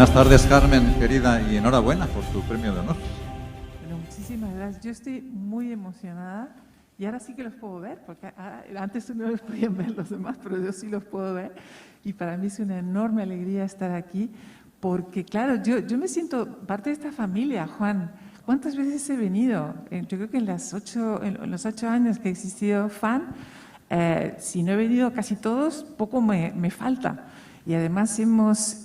Buenas tardes, Carmen, querida, y enhorabuena por tu premio de honor. Bueno, muchísimas gracias. Yo estoy muy emocionada y ahora sí que los puedo ver, porque antes no los podían ver los demás, pero yo sí los puedo ver. Y para mí es una enorme alegría estar aquí, porque claro, yo me siento parte de esta familia, Juan. ¿Cuántas veces he venido? Yo creo que en los 8 años que he existido FAN, si no he venido casi todos, poco me falta. Y además hemos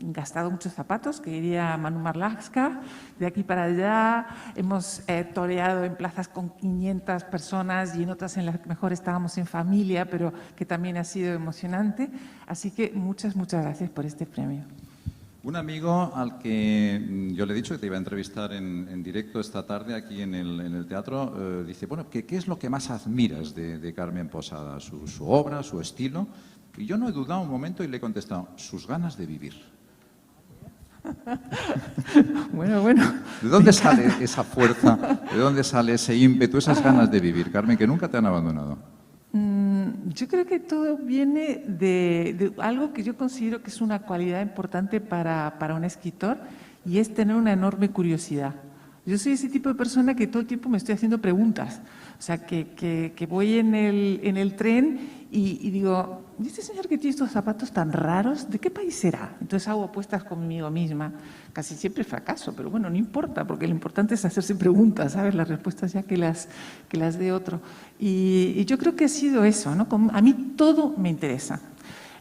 gastado muchos zapatos, que diría Manu Marlaska, de aquí para allá. Hemos toreado en plazas con 500 personas y en otras en las que mejor estábamos en familia, pero que también ha sido emocionante. Así que muchas gracias por este premio. Un amigo al que yo le he dicho que te iba a entrevistar en directo esta tarde aquí en el teatro, dice, bueno, ¿qué es lo que más admiras de Carmen Posada? ¿Su obra, su estilo? Y yo no he dudado un momento y le he contestado, sus ganas de vivir. Bueno. ¿De dónde sale esa fuerza? ¿De dónde sale ese ímpetu, esas ganas de vivir, Carmen, que nunca te han abandonado? Yo creo que todo viene de algo que yo considero que es una cualidad importante para un escritor, y es tener una enorme curiosidad. Yo soy ese tipo de persona que todo el tiempo me estoy haciendo preguntas. O sea, que voy en el tren y digo, ¿y este señor que tiene estos zapatos tan raros, de qué país será? Entonces hago apuestas conmigo misma. Casi siempre fracaso, pero bueno, no importa, porque lo importante es hacerse preguntas, ¿sabes? Las respuestas ya que las dé otro. Y yo creo que ha sido eso, ¿no? A mí todo me interesa.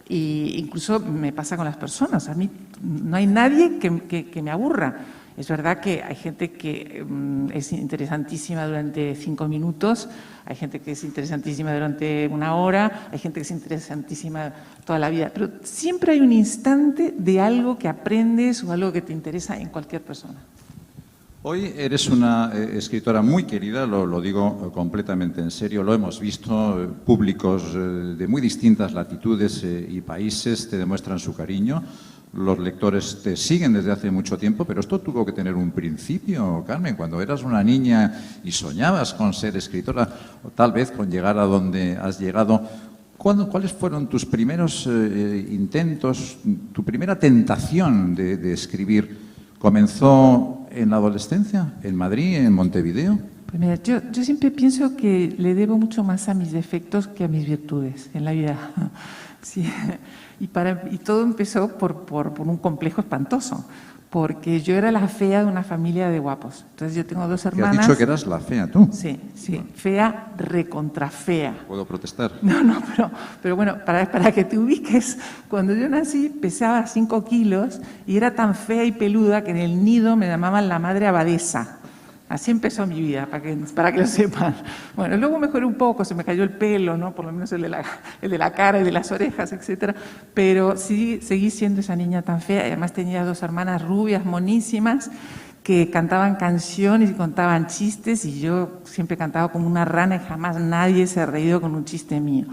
Y incluso me pasa con las personas. A mí no hay nadie que me aburra. Es verdad que hay gente que es interesantísima durante 5 minutos, hay gente que es interesantísima durante 1 hora, hay gente que es interesantísima toda la vida, pero siempre hay un instante de algo que aprendes o algo que te interesa en cualquier persona. Hoy eres una escritora muy querida, lo digo completamente en serio, lo hemos visto, públicos de muy distintas latitudes y países te demuestran su cariño. Los lectores te siguen desde hace mucho tiempo, pero esto tuvo que tener un principio, Carmen, cuando eras una niña y soñabas con ser escritora, o tal vez con llegar a donde has llegado. ¿Cuáles fueron tus primeros intentos, tu primera tentación de escribir? ¿Comenzó en la adolescencia, en Madrid, en Montevideo? Pues mira, yo siempre pienso que le debo mucho más a mis defectos que a mis virtudes en la vida. Sí. Y todo empezó por un complejo espantoso, porque yo era la fea de una familia de guapos. Entonces yo tengo 2 hermanas. ¿Te has dicho que eras la fea tú? Sí, fea, recontrafea. ¿Puedo protestar? No, pero bueno, para que te ubiques, cuando yo nací pesaba 5 kilos y era tan fea y peluda que en el nido me llamaban la madre abadesa. Así empezó mi vida, para que lo sepan. Bueno, luego mejoré un poco, se me cayó el pelo, ¿no? Por lo menos el de la cara y de las orejas, etcétera. Pero sí, seguí siendo esa niña tan fea. Además tenía 2 hermanas rubias, monísimas, que cantaban canciones y contaban chistes, y yo siempre cantaba como una rana y jamás nadie se ha reído con un chiste mío.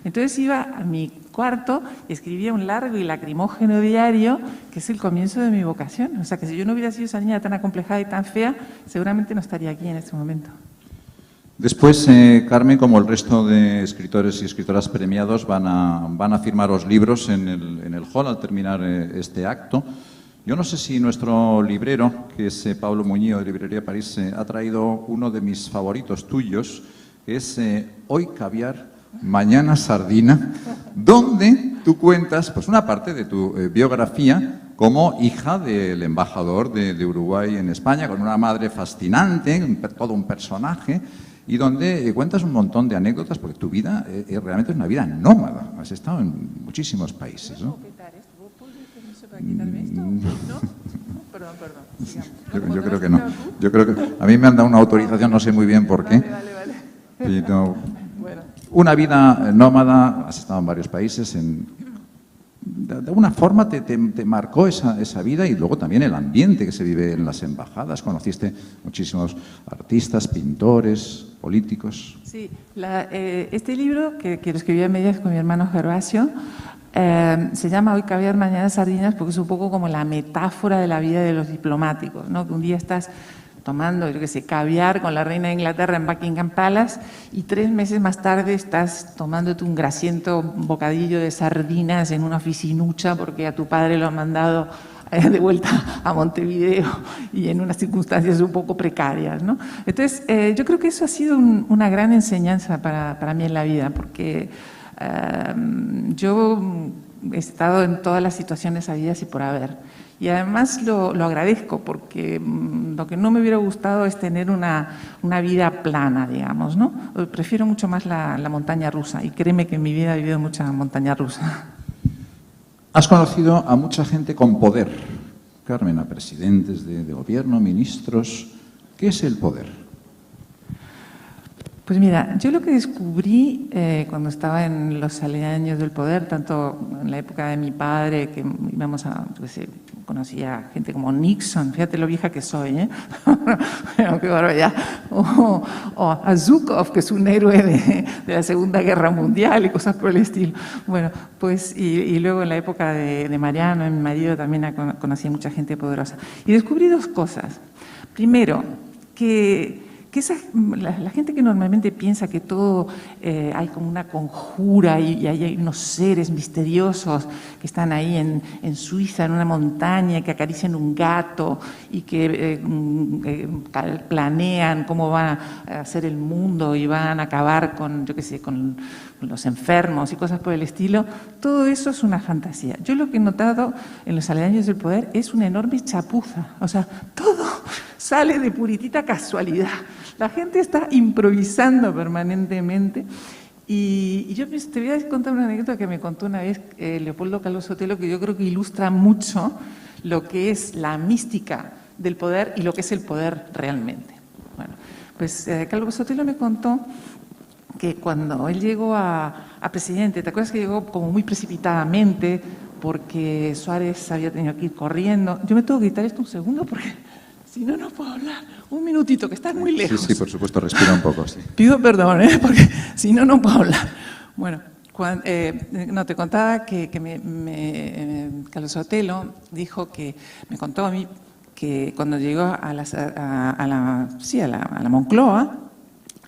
Entonces iba a mi cuarto y escribía un largo y lacrimógeno diario, que es el comienzo de mi vocación. O sea, que si yo no hubiera sido esa niña tan acomplejada y tan fea, seguramente no estaría aquí en este momento. Después, Carmen, como el resto de escritores y escritoras premiados, van a firmar los libros en el hall al terminar este acto. Yo no sé si nuestro librero, que es Pablo Muñiz de Librería París, ha traído uno de mis favoritos tuyos, que es Hoy caviar, mañana sardina, donde tú cuentas pues una parte de tu biografía como hija del embajador de Uruguay en España, con una madre fascinante, todo un personaje, y donde cuentas un montón de anécdotas, porque tu vida realmente es una vida nómada. Has estado en muchísimos países, ¿no? Perdón. Yo creo que no. Yo creo que a mí me han dado una autorización, no sé muy bien por qué. Vale. Pero una vida nómada, has estado en varios países, de alguna forma te marcó esa vida, y luego también el ambiente que se vive en las embajadas. Conociste muchísimos artistas, pintores, políticos. Sí, este libro, que lo escribí a medias con mi hermano Gervasio, se llama Hoy caviar, mañana sardinas, porque es un poco como la metáfora de la vida de los diplomáticos, ¿no? Que un día estás tomando, yo qué sé, caviar con la reina de Inglaterra en Buckingham Palace, y 3 meses más tarde estás tomándote un grasiento bocadillo de sardinas en una oficinucha porque a tu padre lo han mandado de vuelta a Montevideo y en unas circunstancias un poco precarias, ¿no? Entonces, yo creo que eso ha sido una gran enseñanza para mí en la vida, porque yo he estado en todas las situaciones habidas y por haber. Y además lo agradezco, porque lo que no me hubiera gustado es tener una vida plana, digamos, ¿no? Prefiero mucho más la montaña rusa, y créeme que en mi vida he vivido mucha montaña rusa. Has conocido a mucha gente con poder, Carmen, a presidentes de gobierno, ministros. ¿Qué es el poder? Pues mira, yo lo que descubrí cuando estaba en los aledaños del poder, tanto en la época de mi padre, que íbamos a, pues, conocía gente como Nixon, fíjate lo vieja que soy, ¿eh? Qué barbaridad. O a Zhukov, que es un héroe de la Segunda Guerra Mundial y cosas por el estilo. Bueno, pues, y luego en la época de Mariano, mi marido, también conocí a mucha gente poderosa. Y descubrí 2 cosas. Primero, que la gente que normalmente piensa que todo hay como una conjura y hay unos seres misteriosos que están ahí en Suiza, en una montaña, que acarician un gato y que planean cómo van a hacer el mundo y van a acabar con, yo qué sé, con los enfermos y cosas por el estilo, todo eso es una fantasía. Yo lo que he notado en los aledaños del poder es una enorme chapuza, o sea, todo sale de puritita casualidad. La gente está improvisando permanentemente. Y yo te voy a contar una anécdota que me contó una vez Leopoldo Calvo Sotelo, que yo creo que ilustra mucho lo que es la mística del poder y lo que es el poder realmente. Bueno, pues Calvo Sotelo me contó que cuando él llegó a presidente, ¿te acuerdas que llegó como muy precipitadamente porque Suárez había tenido que ir corriendo? Yo me tengo que quitar esto un segundo porque si no, no puedo hablar. Un minutito, que estás muy lejos. Sí, por supuesto, respira un poco. Sí. Pido perdón, porque si no, no puedo hablar. Bueno, no, te contaba que Calvo Sotelo dijo que, me contó a mí, que cuando llegó a la Moncloa,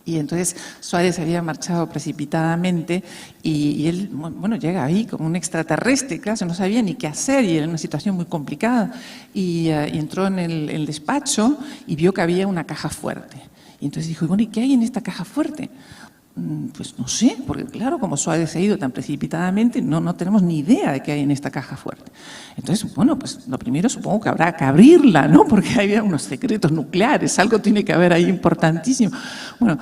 y entonces Suárez había marchado precipitadamente y él, bueno, llega ahí como un extraterrestre, claro, no sabía ni qué hacer y era una situación muy complicada. Y entró en el despacho y vio que había una caja fuerte. Y entonces dijo, bueno, ¿y qué hay en esta caja fuerte? Pues no sé, porque claro, como Suárez ha ido tan precipitadamente, no tenemos ni idea de qué hay en esta caja fuerte. Entonces, bueno, pues lo primero supongo que habrá que abrirla, ¿no? Porque había unos secretos nucleares, algo tiene que haber ahí importantísimo. Bueno,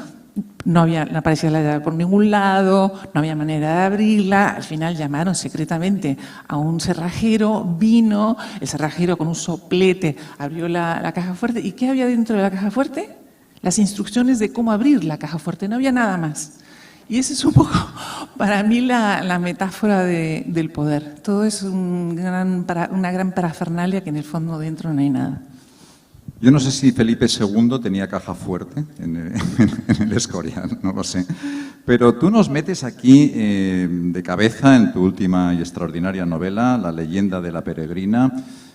no aparecía la llave por ningún lado, no había manera de abrirla. Al final llamaron secretamente a un cerrajero, vino, el cerrajero con un soplete abrió la caja fuerte. ¿Y qué había dentro de la caja fuerte? Las instrucciones de cómo abrir la caja fuerte, no había nada más. Y esa es un poco, para mí, la metáfora del poder. Todo es una gran parafernalia que en el fondo dentro no hay nada. Yo no sé si Felipe II tenía caja fuerte en el Escorial, no lo sé. Pero tú nos metes aquí de cabeza en tu última y extraordinaria novela, La leyenda de la peregrina,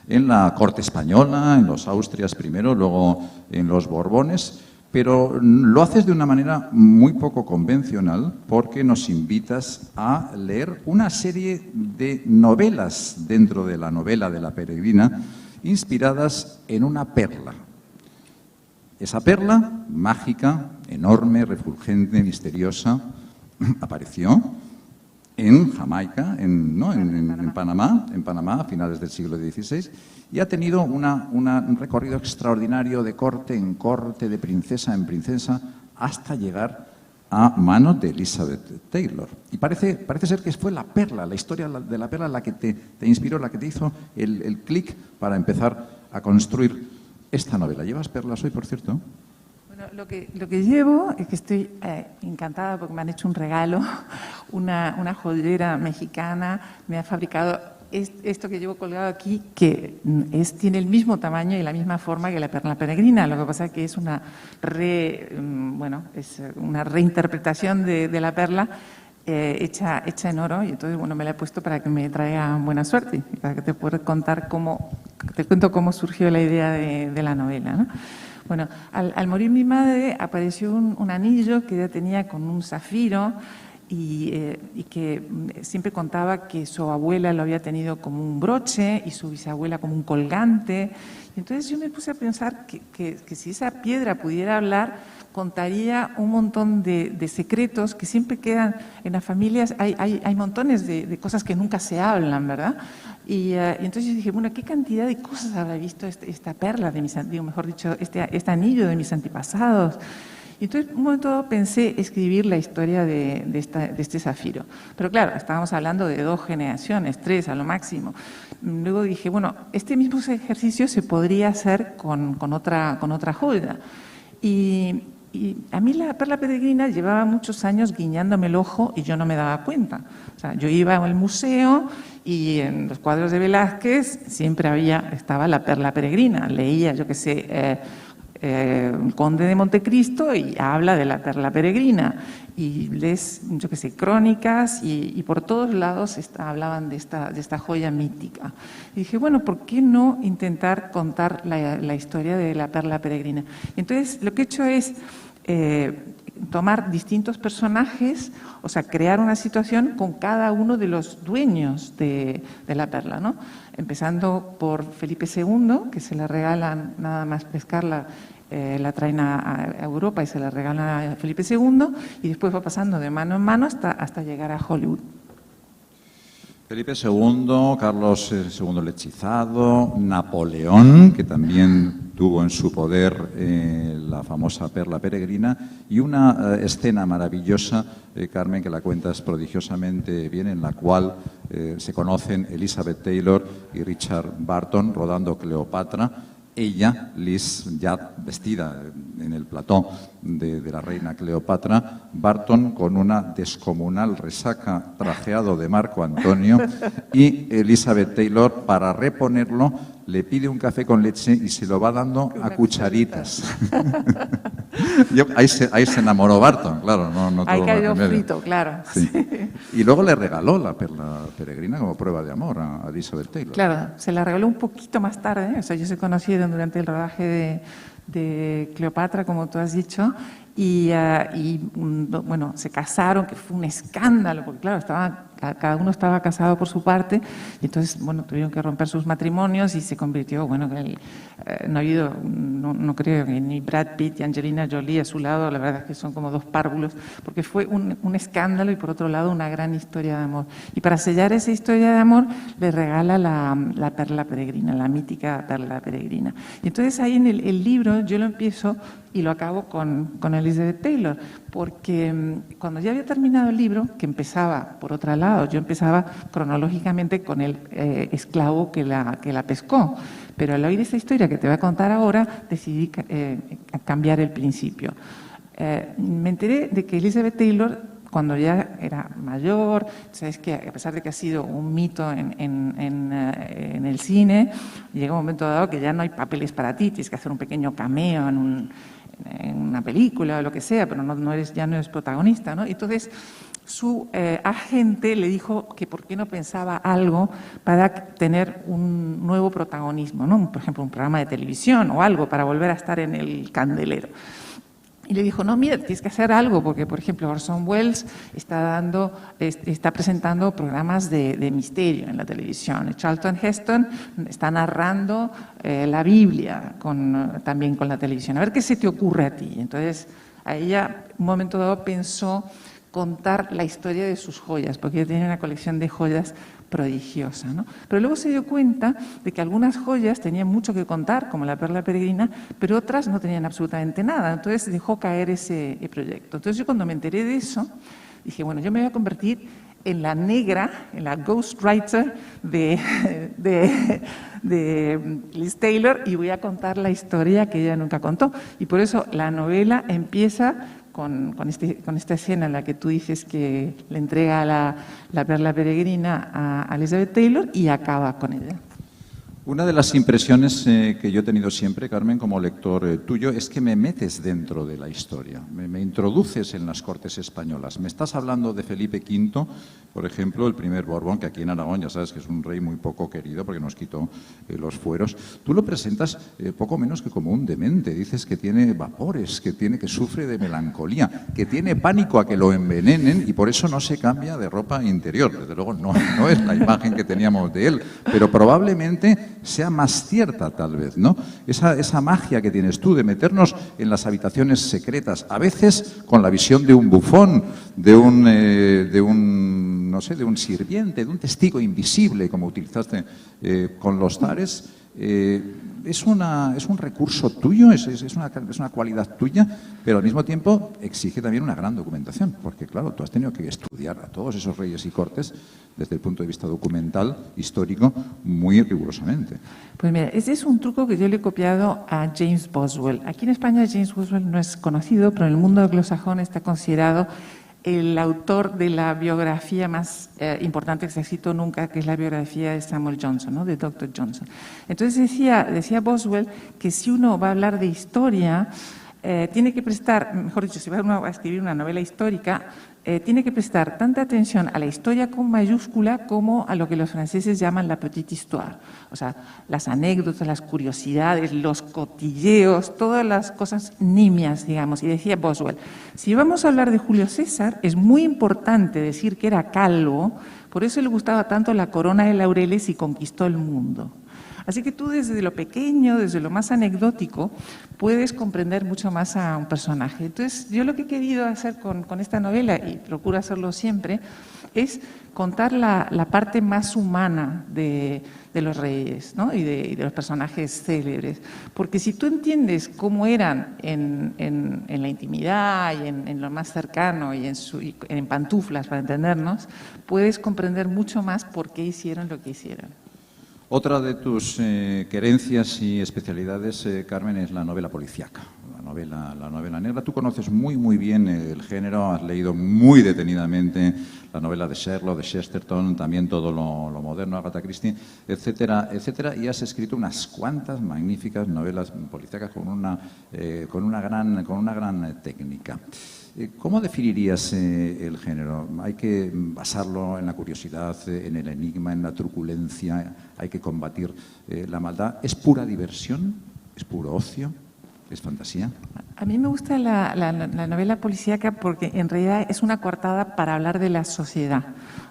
en la corte española, en los Austrias primero, luego en los Borbones, pero lo haces de una manera muy poco convencional porque nos invitas a leer una serie de novelas dentro de la novela de la peregrina, inspiradas en una perla. Esa perla, mágica, enorme, refulgente, misteriosa, apareció en Jamaica, en Panamá a finales del siglo XVI, y ha tenido un recorrido extraordinario de corte en corte, de princesa en princesa, hasta llegar a manos de Elizabeth Taylor. Y parece ser que fue la perla, la historia de la perla, la que te inspiró, la que te hizo el clic para empezar a construir esta novela. ¿Llevas perlas hoy, por cierto? Bueno, lo que llevo es que estoy encantada porque me han hecho un regalo, una joyera mexicana me ha fabricado esto que llevo colgado aquí, que tiene el mismo tamaño y la misma forma que la perla peregrina. Lo que pasa es que es una reinterpretación de la perla hecha en oro, y entonces, bueno, me la he puesto para que me traiga buena suerte y para que te pueda contar te cuento cómo surgió la idea de la novela, ¿no? Bueno, al morir mi madre apareció un anillo que ella tenía con un zafiro y que siempre contaba que su abuela lo había tenido como un broche y su bisabuela como un colgante. Entonces yo me puse a pensar que si esa piedra pudiera hablar, contaría un montón de secretos que siempre quedan en las familias. Hay montones de cosas que nunca se hablan, ¿verdad? Y entonces yo dije, bueno, ¿qué cantidad de cosas habrá visto esta perla de mis, digo, mejor dicho, este anillo de mis antepasados? Y entonces, en un momento dado pensé escribir la historia de este zafiro. Pero claro, estábamos hablando de 2 generaciones, 3 a lo máximo. Luego dije, bueno, este mismo ejercicio se podría hacer con otra joya. Y a mí la perla peregrina llevaba muchos años guiñándome el ojo y yo no me daba cuenta. O sea, yo iba al museo y en los cuadros de Velázquez siempre estaba la perla peregrina. Leía, yo qué sé, el Conde de Montecristo y habla de la perla peregrina. Y lees, yo qué sé, crónicas y por todos lados hablaban de esta joya mítica. Y dije, bueno, ¿por qué no intentar contar la historia de la perla peregrina? Entonces, lo que he hecho es tomar distintos personajes, o sea, crear una situación con cada uno de los dueños de la perla, ¿no? Empezando por Felipe II, que se la regalan nada más pescarla, la traen a Europa y se la regalan a Felipe II, y después va pasando de mano en mano hasta llegar a Hollywood. Felipe II, Carlos II el Hechizado, Napoleón, que también tuvo en su poder la famosa perla peregrina, y una escena maravillosa, Carmen, que la cuentas prodigiosamente bien, en la cual se conocen Elizabeth Taylor y Richard Burton rodando Cleopatra. Ella, Liz, ya vestida en el plató de la reina Cleopatra, Burton con una descomunal resaca, trajeado de Marco Antonio, y Elizabeth Taylor, para reponerlo, le pide un café con leche y se lo va dando a cucharitas. Ahí se enamoró Burton, claro. No ahí tuvo cayó más remedio. frito, claro. Sí. Y luego le regaló la perla peregrina como prueba de amor a Elizabeth Taylor. Claro, se la regaló un poquito más tarde, o sea, ellos se conocieron durante el rodaje de Cleopatra, como tú has dicho, y bueno, se casaron, que fue un escándalo, porque claro, cada uno estaba casado por su parte, y entonces, bueno, tuvieron que romper sus matrimonios y se convirtió, bueno, no ha habido, no creo que ni Brad Pitt y Angelina Jolie a su lado, la verdad es que son como 2 párvulos, porque fue un escándalo y por otro lado una gran historia de amor. Y para sellar esa historia de amor le regala la perla peregrina, la mítica perla peregrina. Y entonces ahí en el libro yo lo empiezo y lo acabo con Elizabeth Taylor, porque cuando ya había terminado el libro, que empezaba por otro lado, yo empezaba cronológicamente con el esclavo que la pescó, pero al oír esta historia que te voy a contar ahora, decidí cambiar el principio. Me enteré de que Elizabeth Taylor, cuando ya era mayor, sabes que a pesar de que ha sido un mito en el cine, llega un momento dado que ya no hay papeles para ti, tienes que hacer un pequeño cameo en una película o lo que sea, pero ya no eres protagonista, ¿no? Entonces, su agente le dijo que por qué no pensaba algo para tener un nuevo protagonismo, ¿no? Por ejemplo, un programa de televisión o algo para volver a estar en el candelero. Y le dijo, no, mira, tienes que hacer algo, porque, por ejemplo, Orson Welles está presentando programas de misterio en la televisión. Charlton Heston está narrando la Biblia también con la televisión. A ver qué se te ocurre a ti. Entonces, a ella, un momento dado, pensó contar la historia de sus joyas, porque ella tenía una colección de joyas prodigiosa, ¿no? Pero luego se dio cuenta de que algunas joyas tenían mucho que contar, como la perla peregrina, pero otras no tenían absolutamente nada. Entonces dejó caer ese proyecto. Entonces yo cuando me enteré de eso, dije, bueno, yo me voy a convertir en la negra, en la ghostwriter de Liz Taylor y voy a contar la historia que ella nunca contó. Y por eso la novela empieza con esta escena en la que tú dices que le entrega la perla peregrina a Elizabeth Taylor y acaba con ella. Una de las impresiones que yo he tenido siempre, Carmen, como lector tuyo, es que me metes dentro de la historia, me introduces en las Cortes españolas. Me estás hablando de Felipe V, por ejemplo, el primer Borbón, que aquí en Aragón ya sabes que es un rey muy poco querido porque nos quitó los fueros. Tú lo presentas poco menos que como un demente. Dices que tiene vapores, que sufre de melancolía, que tiene pánico a que lo envenenen y por eso no se cambia de ropa interior. Desde luego no es la imagen que teníamos de él, pero probablemente sea más cierta tal vez, ¿no? Esa magia que tienes tú de meternos en las habitaciones secretas, a veces con la visión de un bufón, de un no sé, de un sirviente, de un testigo invisible, como utilizaste con los zares. ¿Es un recurso tuyo, es una cualidad tuya, pero al mismo tiempo exige también una gran documentación, porque claro, tú has tenido que estudiar a todos esos reyes y cortes desde el punto de vista documental, histórico, muy rigurosamente. Pues mira, ese es un truco que yo le he copiado a James Boswell. Aquí en España James Boswell no es conocido, pero en el mundo anglosajón está considerado el autor de la biografía más importante que se ha escrito nunca, que es la biografía de Samuel Johnson, ¿no? De Dr. Johnson. Entonces decía Boswell que si uno va a hablar de historia, tiene que prestar, mejor dicho, si va uno a escribir una novela histórica, tiene que prestar tanta atención a la historia con mayúscula como a lo que los franceses llaman la petite histoire. O sea, las anécdotas, las curiosidades, los cotilleos, todas las cosas nimias, digamos. Y decía Boswell, si vamos a hablar de Julio César, es muy importante decir que era calvo, por eso le gustaba tanto la corona de laureles y conquistó el mundo. Así que tú desde lo pequeño, desde lo más anecdótico, puedes comprender mucho más a un personaje. Entonces, yo lo que he querido hacer con esta novela, y procuro hacerlo siempre, es contar la parte más humana de los reyes, ¿no? y de los personajes célebres. Porque si tú entiendes cómo eran en la intimidad y en lo más cercano y en pantuflas, para entendernos, puedes comprender mucho más por qué hicieron lo que hicieron. Otra de tus querencias y especialidades, Carmen, es la novela policíaca, la novela negra. Tú conoces muy bien el género, has leído muy detenidamente la novela de Sherlock, de Chesterton, también todo lo moderno, Agatha Christie, etcétera, etcétera, y has escrito unas cuantas magníficas novelas policíacas con una gran técnica. ¿Cómo definirías el género? ¿Hay que basarlo en la curiosidad, en el enigma, en la truculencia? ¿Hay que combatir la maldad? ¿Es pura diversión? ¿Es puro ocio? ¿Es fantasía? A mí me gusta la novela policíaca porque en realidad es una coartada para hablar de la sociedad.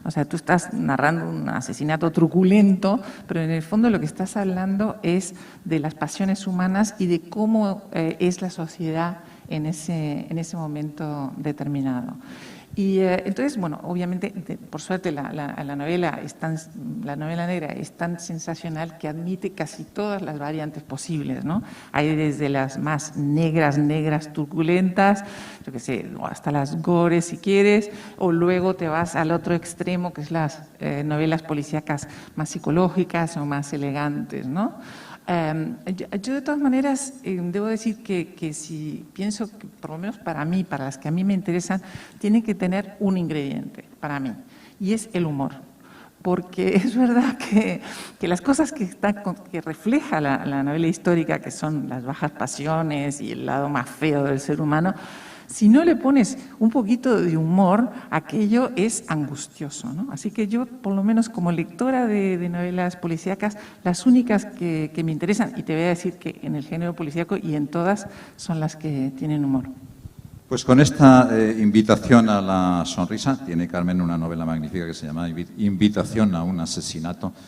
O sea, tú estás narrando un asesinato truculento, pero en el fondo lo que estás hablando es de las pasiones humanas y de cómo es la sociedad en ese momento determinado. Y entonces, bueno, obviamente, por suerte la novela negra es tan sensacional que admite casi todas las variantes posibles, ¿no? Hay desde las más negras, turbulentas, yo qué sé, hasta las gores si quieres, o luego te vas al otro extremo, que es las novelas policíacas más psicológicas o más elegantes, ¿no? Yo de todas maneras debo decir que si pienso que por lo menos para mí, para las que a mí me interesan, tiene que tener un ingrediente para mí y es el humor. Porque es verdad que las cosas que refleja la novela histórica, que son las bajas pasiones y el lado más feo del ser humano, si no le pones un poquito de humor, aquello es angustioso, ¿no? Así que yo, por lo menos como lectora de novelas policíacas, las únicas que me interesan, y te voy a decir que en el género policíaco y en todas, son las que tienen humor. Pues con esta invitación a la sonrisa, tiene Carmen una novela magnífica que se llama Invitación a un asesinato,